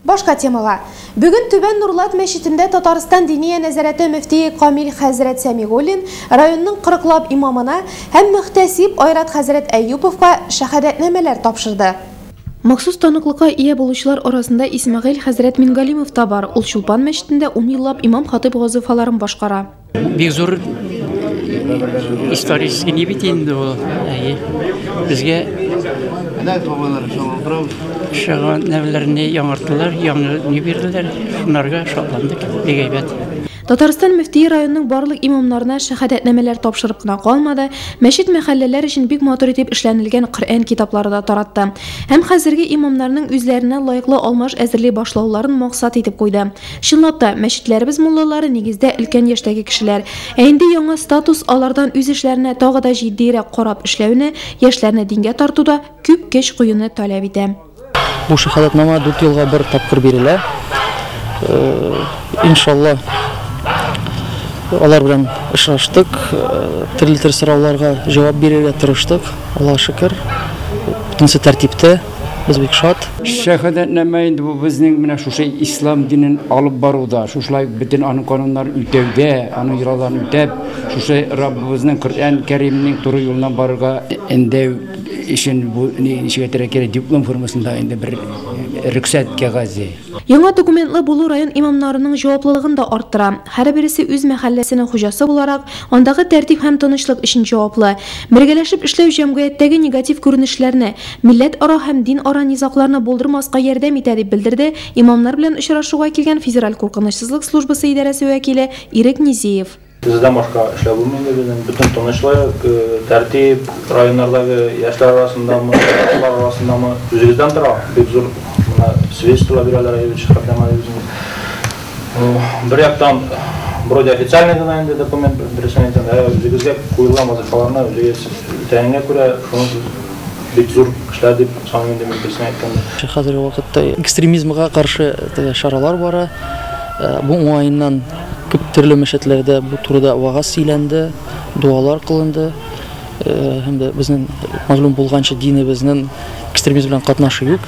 Башка темага. Бүгін Түбән Нурлат мәчетендә Татарстан Диния нәзарәте мөфтие Камил хәзрәт Сәмигуллин районның 40лап имамына һәм мөхтәсиб Айрат хәзрәт Әйюповка шәһадәтнамәләр тапшырды. Махсус таныклыкка ия булучылар арасында Исмәгыйль хәзрәт Мингалимов та бар. Ул Чулпан мәчетендә 10 еллап имам-хатиб вазифаларын башкара. Бик зур исторический не бит инде ул. Безгә шаган нәвләрне яңартылар, яңа не бирделәр. Шунларга шатландык. Бик әйбәт. Татарстан мөфтие районның барлык имамнарына шәһадәтнамәләр тапшырып кына калмады, мәчет мәхәлләләр өчен бик матур итеп эшләнелгән Коръән китаплары да таратты. Һәм хәзерге имамнарның үзләренә лаеклы алмаш әзерли башлауларын максат итеп куйды. Чынлап та, мәчетләребез муллалары нигездә өлкән яшьтәге кешеләр. Ә инде яңа статус алардан үз эшләренә тагы да җитдирәк карап эшләүне, яшьләрне дингә тартуда күп көч куюны таләп итә. Бу шәһадәтнама 4 елга бер тапкыр бирелә. Иншалла алар белән эшләштек, төрле сорауларга җавап бирергә тырыштык. Аллаһка шөкер. Бөтенсе тәртиптә, без бик шат. Шәһадәтнамә инде бу безнең менә шушы ислам динен алып баруда, шушылай бөтен аның кануннарын үтәүдә, аның йолаларын үтәп, шушы Раббыбызның Коръән Кәримнең туры юлынан барырга эндәү өчен бу ничек әйтергә диплом формасында инде бер рөхсәт кәгазе. Яңа документлы булу район имамнарының җаваплылыгын да арттыра. Һәр берсе үз мәхәлләсенең хуҗасы буларак, андагы тәртип һәм тынычлык өчен җаваплы. Бергәләшеп эшләү җәмгыятьтәге негатив күренешләрне, милләт ара һәм дин ара низакларны булдырмаска ярдәм итә дип белдерде имамнар белән очрашуга килгән федераль куркынычсызлык службасы идарәсе вәкиле Ирек Низиев. Бездә башка эшләр булмый, безнең бөтен тынычлык, тәртип районнардагы яшьләр арасындамы, балалар арасындамы үзегездән тора. Бик зур свидетельство бирәләр бер яктан вроде официальный инде документ берсен әйтәм, үзегезгә куелган вазифаларны үзегез үтәгәнгә күрә, шуны бик зур эшләр дип саныйм инде мин берсен әйткәндә. Хәзерге вакытта экстремизмга каршы чаралар бара. Бу уңайыннан күп төрле мәчетләрдә бу турыда вагаз сөйләнде, дуалар кылынды. Һәм дә безнең мәгълүм булганча динебезнең экстремизм белән катнашы юк.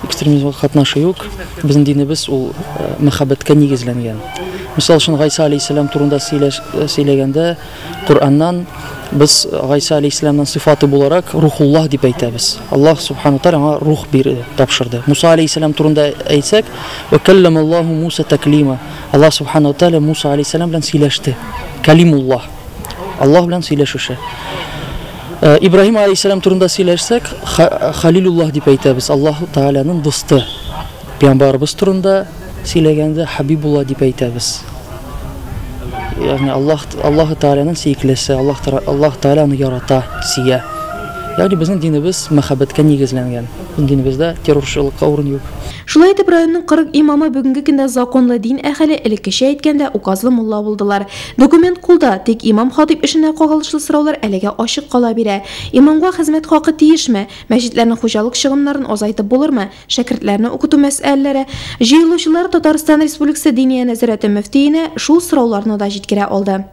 Экстремизмга катнашы юк. Безнең динебез ул мәхәббәткә нигезләнгән. Мисал өчен Гайса алейһиссалам турында сөйләгәндә Коръәннән без Гайса алейһиссаламның сыйфаты буларак рухуллаһ дип әйтәбез. Аллаһ субханаһу тааля аңа рух бирде, тапшырды. Муса алейһиссалам турында әйтсәк, ва калламаллаһу Муса таклима. Аллаһ субханаһу тааля Муса алейһиссалам белән сөйләште. Калимуллаһ. Аллаһ белән сөйләшүче. Ибраһим алейһиссалам турында сөйләшсәк, Халилуллаһ дип әйтәбез. Аллаһ тааляның дусты. Пәйгамбәрбез турында сөйләгәндә Хабибуллаһ дип әйтәбез. Ягъни Аллаһ тааляның сөйклесе, Аллаһ тааляны ярата, сөя. Ягъни безнең динебез мәхәббәткә нигезләнгән. Динебездә террорчылыкка урын юк. Шулай итеп районның 40 имамы бүгенге көндә законлы дин әһеле, элеккечә әйткәндә указлы мулла булдылар. Документ кулда, тик имам-хатиб эшенә кагылышлы сораулар әлегә ачык кала бирә. Имамга хезмәт хакы тиешме? Мәчетләрнең хуҗалык чыгымнарын азайтып булырмы? Шәкертләрне укыту мәсьәләләре. Җыелучылар Татарстан Республикасы Диния нәзарәте мөфтиенә шул сорауларны да җиткерә алды.